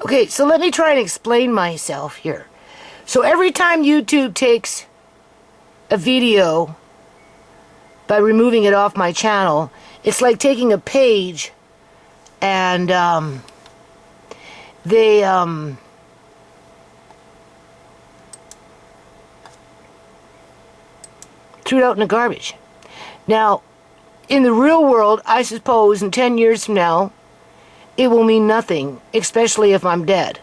Okay, so let me try and explain myself here. So every time YouTube takes a video by removing it off my channel, it's like taking a page and they threw it out in the garbage. Now, in the real world, I suppose in 10 years from now, it will mean nothing, especially if I'm dead.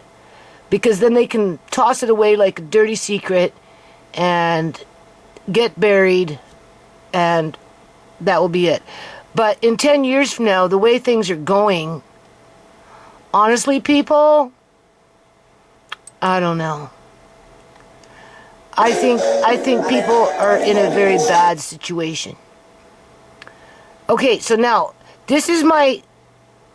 Because then they can toss it away like a dirty secret and get buried, and that will be it. But in 10 years from now, the way things are going, honestly, people, I don't know. I think people are in a very bad situation. Okay, so now, this is my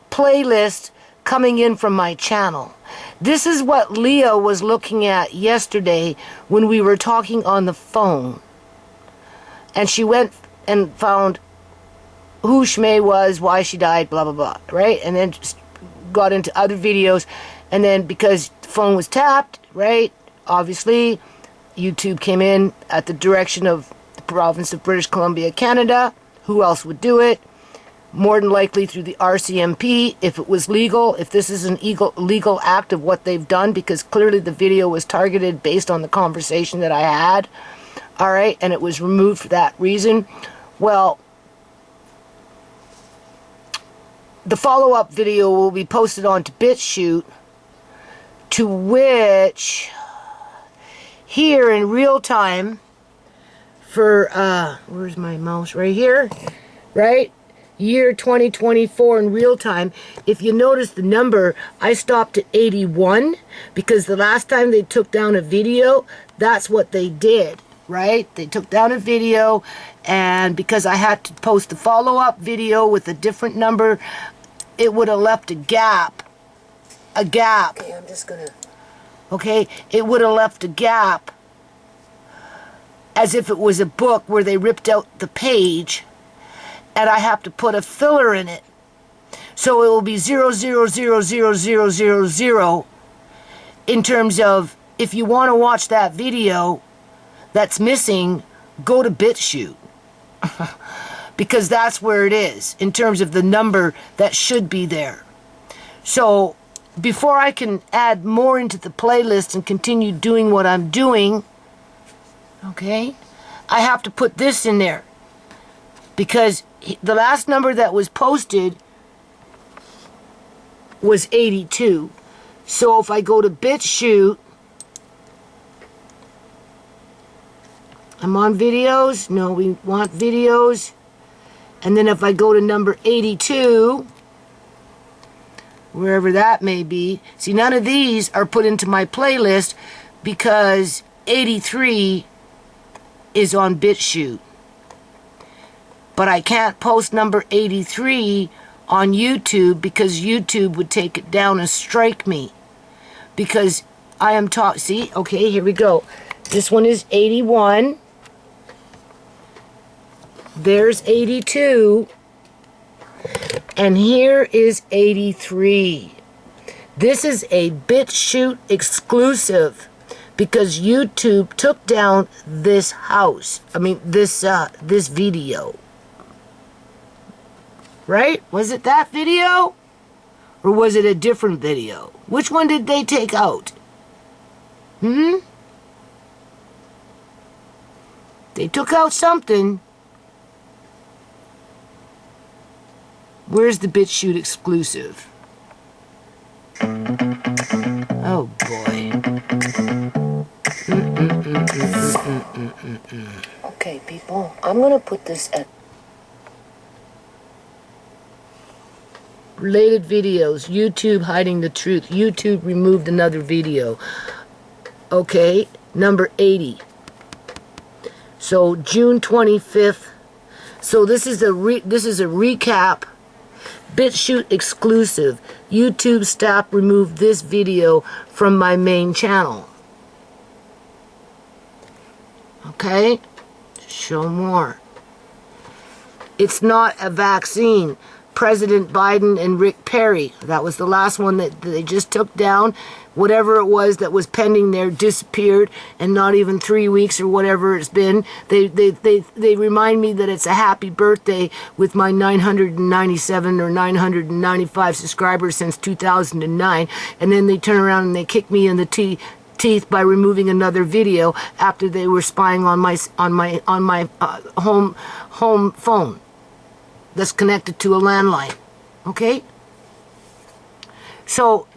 playlist coming in from my channel. This is what Leah was looking at yesterday when we were talking on the phone. And she went and found who Shmay was, why she died, blah, blah, blah, right? And then just got into other videos. And then because the phone was tapped, right, obviously, YouTube came in at the direction of the province of British Columbia, Canada. Who else would do it? More than likely through the RCMP, if it was legal, if this is an legal act of what they've done, because clearly the video was targeted based on the conversation that I had, all right, and it was removed for that reason. Well, the follow-up video will be posted onto Bitchute, to which, here in real time, for, where's my mouse? Right here, right? Year 2024 in real time. If you notice the number, I stopped at 81 because the last time they took down a video, that's what they did, right? They took down a video, and because I had to post a follow-up video with a different number, it would have left a gap. Okay, I'm just gonna... Okay, it would have left a gap as if it was a book where they ripped out the page, and I have to put a filler in it. So it will be 0000000 in terms of, if you want to watch that video that's missing, go to Bitchute. Because that's where it is, in terms of the number that should be there. So, before I can add more into the playlist and continue doing what I'm doing, okay, I have to put this in there. Because the last number that was posted was 82. So if I go to Bitchute, I'm on videos. No, we want videos. And then if I go to number 82, wherever that may be, see, none of these are put into my playlist because 83 is on Bitchute. But I can't post number 83 on YouTube because YouTube would take it down and strike me. Because I am taught, see, okay, here we go. This one is 81. There's 82. And here is 83. This is a Bitchute exclusive because YouTube took down this house. I mean, this video. Right? Was it that video? Or was it a different video? Which one did they take out? They took out something. Where's the Bitchute exclusive? Oh boy. Okay, people, I'm gonna put this at related videos. YouTube hiding the truth. YouTube removed another video. Okay, number 80. So June 25th. So this is a recap. Bitchute exclusive. YouTube staff removed this video from my main channel. Okay? Show more. It's not a vaccine. President Biden and Rick Perry. That was the last one that they just took down. Whatever it was that was pending there disappeared, and not even 3 weeks or whatever it's been. They remind me that it's a happy birthday with my 997 or 995 subscribers since 2009, and then they turn around and they kick me in the teeth by removing another video after they were spying on my home phone that's connected to a landline. Okay? So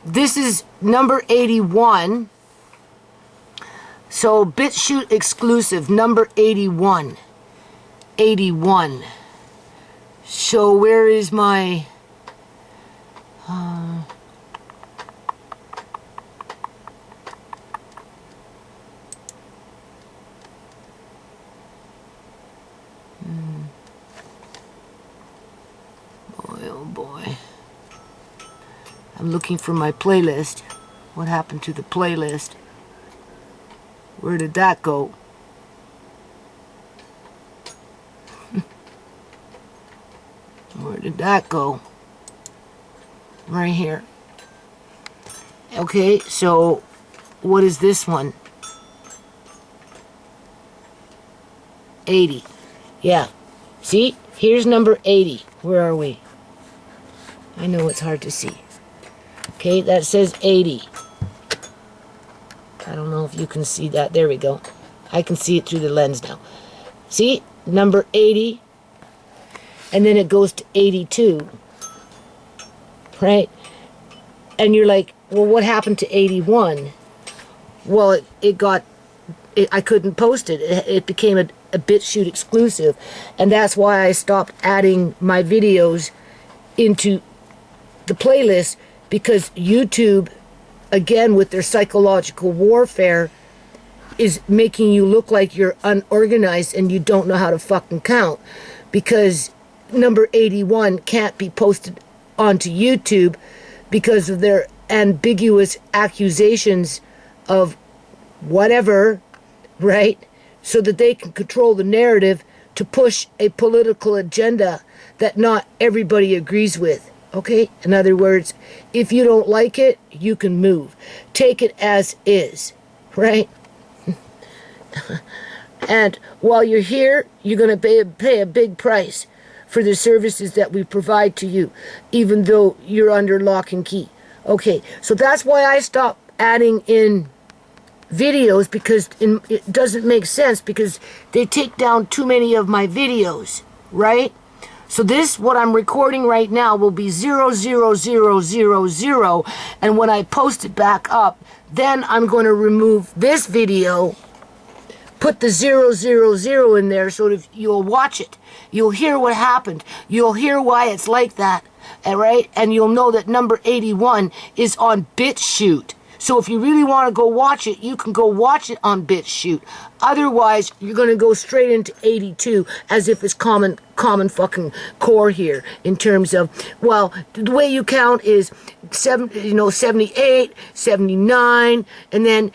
this is number 81. So Bitchute Exclusive, number 81. 81. So where is my... Boy, oh boy. I'm looking for my playlist. What happened to the playlist? Where did that go? Where did that go? Right here. Okay, so what is this one? 80. Yeah. See? Here's number 80. Where are we? I know it's hard to see. Okay, that says 80. I don't know if you can see that. There we go. I can see it through the lens now. See? Number 80. And then it goes to 82. Right? And you're like, well, what happened to 81? Well, I couldn't post it. It became a Bitchute exclusive. And that's why I stopped adding my videos into the playlist, because YouTube, again, with their psychological warfare, is making you look like you're unorganized and you don't know how to fucking count. Because number 81 can't be posted onto YouTube because of their ambiguous accusations of whatever, right? So that they can control the narrative to push a political agenda that not everybody agrees with. Okay? In other words, if you don't like it, you can move. Take it as is. Right? And while you're here, you're going to pay a big price for the services that we provide to you, even though you're under lock and key. Okay, so that's why I stopped adding in videos, because it doesn't make sense, because they take down too many of my videos, right? So this, what I'm recording right now, will be 00000, and when I post it back up, then I'm going to remove this video, put the 000 in there so that you'll watch it. You'll hear what happened. You'll hear why it's like that, all right? And you'll know that number 81 is on Bitchute. So if you really want to go watch it, you can go watch it on Bitchute. Otherwise, you're going to go straight into 82 as if it's common fucking core here in terms of, well, the way you count is 78, 79, and then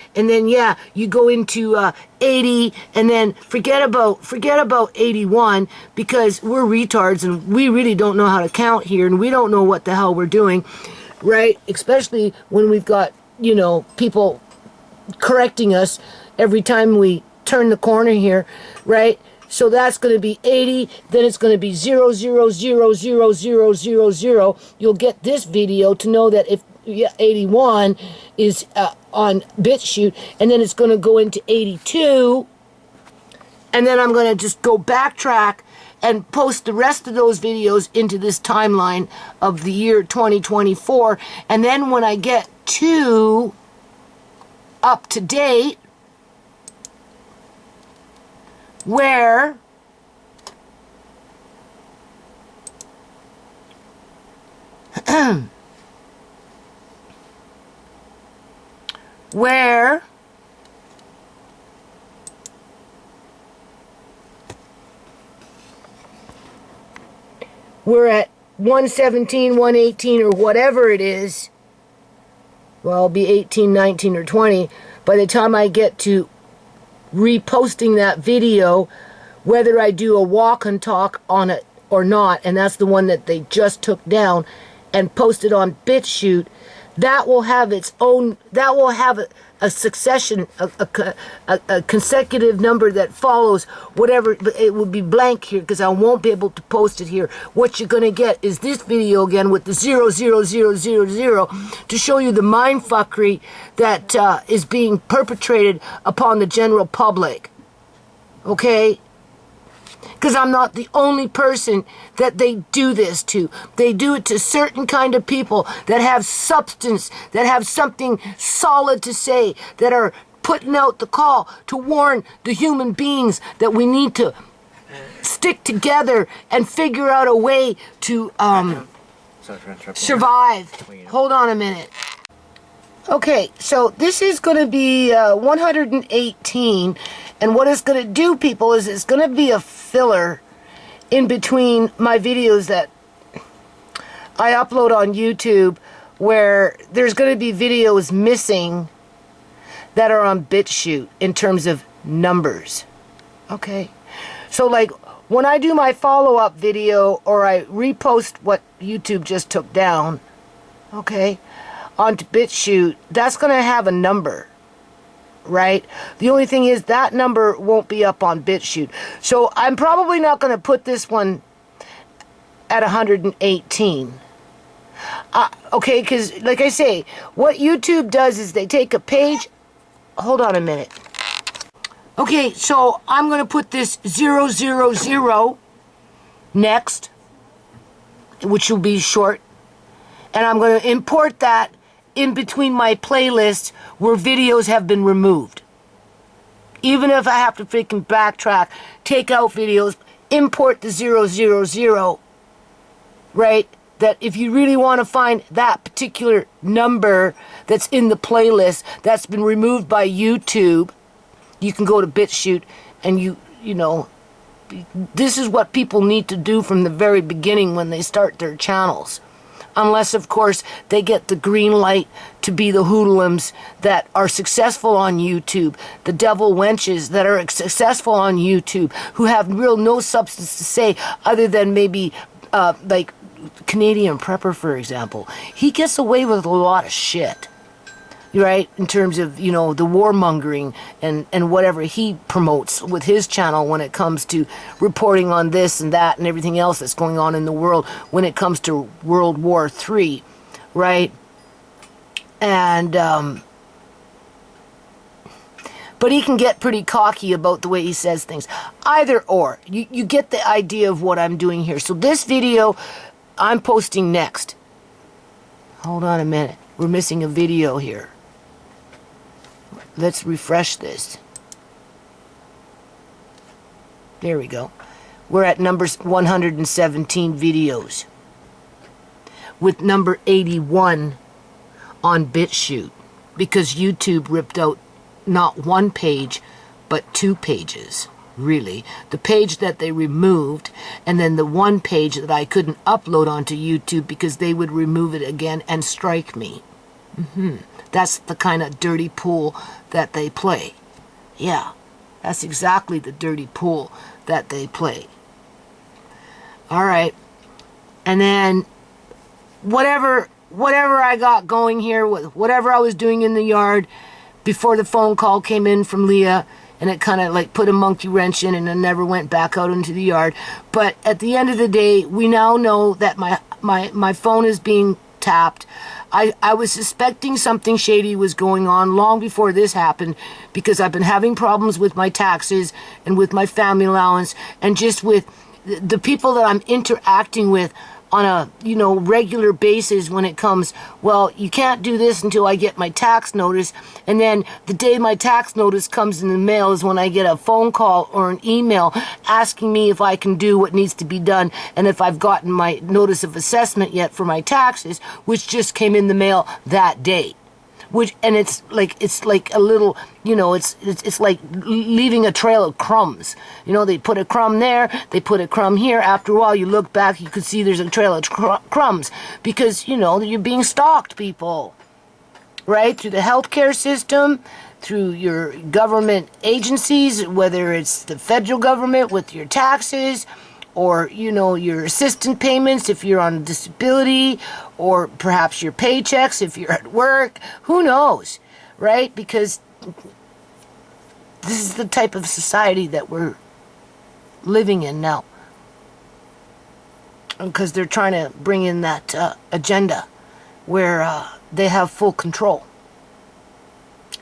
yeah, you go into 80, and then forget about 81, because we're retards and we really don't know how to count here, and we don't know what the hell we're doing, right? Especially when we've got, people correcting us every time we turn the corner here, right? So that's going to be 80, then it's going to be 0000000. You'll get this video to know that if 81 is on Bitchute, and then it's going to go into 82, and then I'm going to just go backtrack and post the rest of those videos into this timeline of the year 2024, and then when I get to up to date, where we're at 117, 118, or whatever it is. Well, it'll be 18, 19, or 20. By the time I get to reposting that video, whether I do a walk and talk on it or not, and that's the one that they just took down and posted on Bitchute, that will have its own, that will have a succession, a consecutive number that follows whatever. It will be blank here because I won't be able to post it here. What you're going to get is this video again with the 00000 to show you the mindfuckery that is being perpetrated upon the general public. Okay? Because I'm not the only person that they do this to. They do it to certain kind of people that have substance, that have something solid to say, that are putting out the call to warn the human beings that we need to stick together and figure out a way to survive. Hold on a minute. Okay, so this is going to be 118, and what it's going to do, people, is it's going to be a filler in between my videos that I upload on YouTube, where there's going to be videos missing that are on Bitchute in terms of numbers. Okay, so like when I do my follow-up video or I repost what YouTube just took down, okay, onto Bitchute, that's going to have a number, right? The only thing is that number won't be up on Bitchute. So I'm probably not going to put this one at 118. Okay, because like I say, what YouTube does is they take a page. Hold on a minute. Okay, so I'm going to put this 000 next, which will be short. And I'm going to import that in between my playlists where videos have been removed. Even if I have to freaking backtrack, take out videos, import the 000, right? That if you really want to find that particular number that's in the playlist that's been removed by YouTube, you can go to Bitchute and you know, this is what people need to do from the very beginning when they start their channels. Unless, of course, they get the green light to be the hoodlums that are successful on YouTube, the devil wenches that are successful on YouTube, who have real no substance to say other than maybe, like, Canadian Prepper, for example. He gets away with a lot of shit, right? In terms of, you know, the warmongering and whatever he promotes with his channel when it comes to reporting on this and that and everything else that's going on in the world when it comes to World War III, right? And, but he can get pretty cocky about the way he says things. Either or. You get the idea of what I'm doing here. So this video I'm posting next. Hold on a minute. We're missing a video here. Let's refresh this. There we go. We're at number 117 videos. With number 81 on Bitchute. Because YouTube ripped out not one page, but 2 pages. Really. The page that they removed, and then the one page that I couldn't upload onto YouTube because they would remove it again and strike me. That's the kind of dirty pool that they play. Yeah, that's exactly the dirty pool that they play. Alright. And then whatever I got going here, with whatever I was doing in the yard before the phone call came in from Leah, and it kind of like put a monkey wrench in, and I never went back out into the yard. But at the end of the day, we now know that my phone is being tapped. I was suspecting something shady was going on long before this happened, because I've been having problems with my taxes and with my family allowance and just with the people that I'm interacting with on a, you know, regular basis when it comes, well, you can't do this until I get my tax notice, and then the day my tax notice comes in the mail is when I get a phone call or an email asking me if I can do what needs to be done and if I've gotten my notice of assessment yet for my taxes, which just came in the mail that day. And it's like a little, you know, it's like leaving a trail of crumbs. You know, they put a crumb there, they put a crumb here. After a while, you look back, you could see there's a trail of crumbs because, you know, you're being stalked, people, right? Through the healthcare system, through your government agencies, whether it's the federal government with your taxes, or, you know, your assistant payments if you're on disability, or perhaps your paychecks if you're at work. Who knows, right? Because this is the type of society that we're living in now. Because they're trying to bring in that agenda where they have full control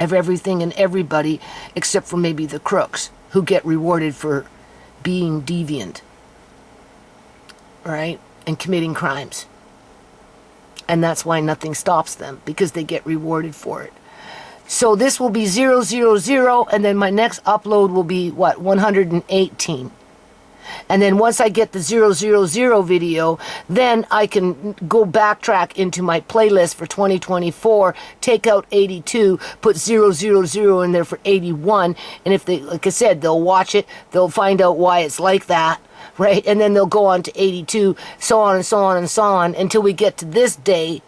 of everything and everybody, except for maybe the crooks who get rewarded for being deviant, right, and committing crimes. And that's why nothing stops them, because they get rewarded for it. So this will be 000, and then my next upload will be, what, 118. And then once I get the 000 video, then I can go backtrack into my playlist for 2024, take out 82, put 000 in there for 81. And if they, like I said, they'll watch it, they'll find out why it's like that, right? And then they'll go on to 82, so on and so on and so on, until we get to this day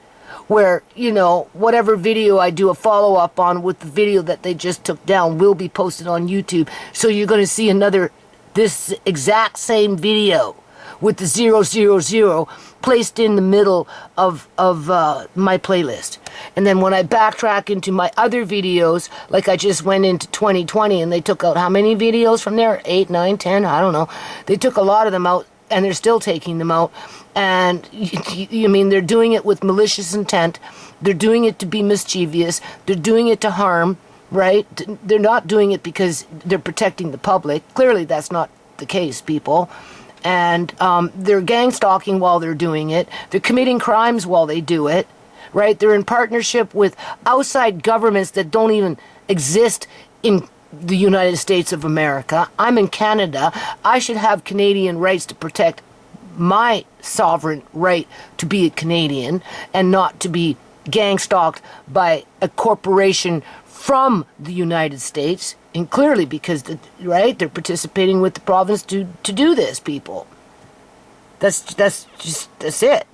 where, you know, whatever video I do a follow-up on with the video that they just took down will be posted on YouTube. So you're going to see this exact same video with the 000 placed in the middle of my playlist. And then when I backtrack into my other videos, like I just went into 2020 and they took out how many videos from there? 8, 9, 10, I don't know. They took a lot of them out, and they're still taking them out. And you mean they're doing it with malicious intent. They're doing it to be mischievous. They're doing it to harm. Right? They're not doing it because they're protecting the public. Clearly, that's not the case, people. And they're gang stalking while they're doing it. They're committing crimes while they do it. Right? They're in partnership with outside governments that don't even exist in the United States of America. I'm in Canada. I should have Canadian rights to protect my sovereign right to be a Canadian and not to be gang stalked by a corporation from the United States, and clearly because right, they're participating with the province to do this, people. That's it,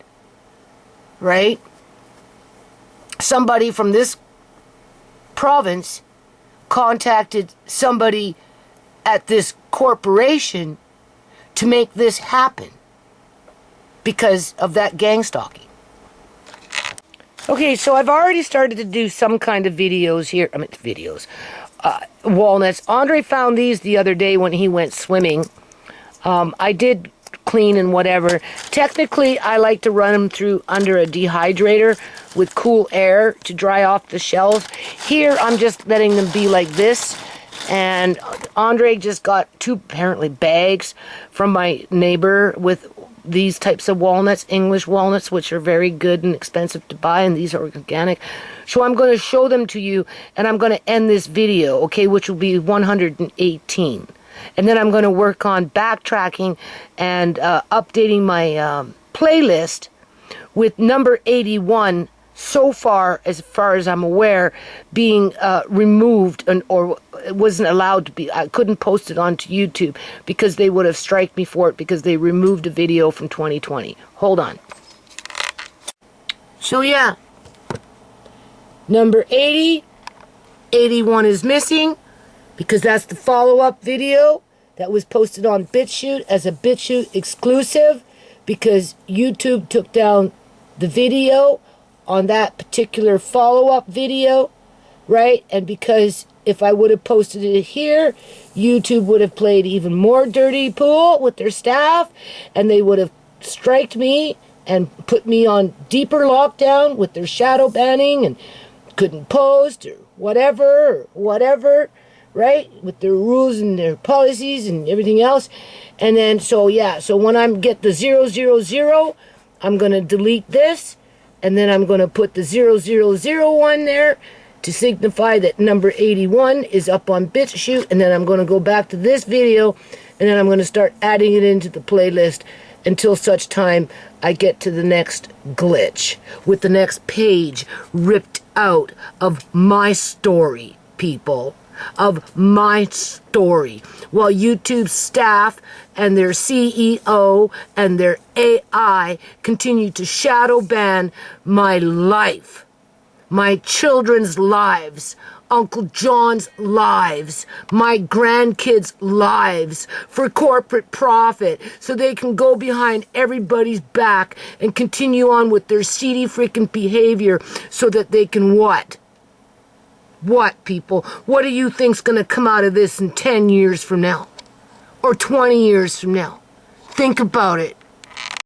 right? Somebody from this province contacted somebody at this corporation to make this happen because of that gang stalking. Okay, so I've already started to do some kind of videos here. Walnuts. Andre found these the other day when he went swimming. I did clean and whatever. Technically, I like to run them through under a dehydrator with cool air to dry off the shells. Here, I'm just letting them be like this. And Andre just got 2, apparently, bags from my neighbor with these types of walnuts, English walnuts, which are very good and expensive to buy, and these are organic. So I'm going to show them to you, and I'm going to end this video, okay, which will be 118. And then I'm going to work on backtracking and updating my playlist with number 81 so far as I'm aware, being removed or it wasn't allowed to be. I couldn't post it onto YouTube because they would have striked me for it because they removed a video from 2020. Hold on. So yeah, number 80, 81 is missing because that's the follow-up video that was posted on Bitchute as a Bitchute exclusive because YouTube took down the video on that particular follow-up video, right? And because if I would have posted it here, YouTube would have played even more dirty pool with their staff, and they would have striked me and put me on deeper lockdown with their shadow banning and couldn't post or whatever, right? With their rules and their policies and everything else. And then, so yeah, so when I get the 000, I'm going to delete this. And then I'm going to put the 001 there to signify that number 81 is up on Bitchute. And then I'm going to go back to this video. And then I'm going to start adding it into the playlist until such time I get to the next glitch. With the next page ripped out of my story, people. Of my story. While YouTube staff and their CEO and their AI continue to shadow ban my life. my children's lives, Uncle John's lives, my grandkids' lives for corporate profit so they can go behind everybody's back and continue on with their seedy freaking behavior so that they can what? What, people? What do you think's going to come out of this in 10 years from now? Or 20 years from now? Think about it.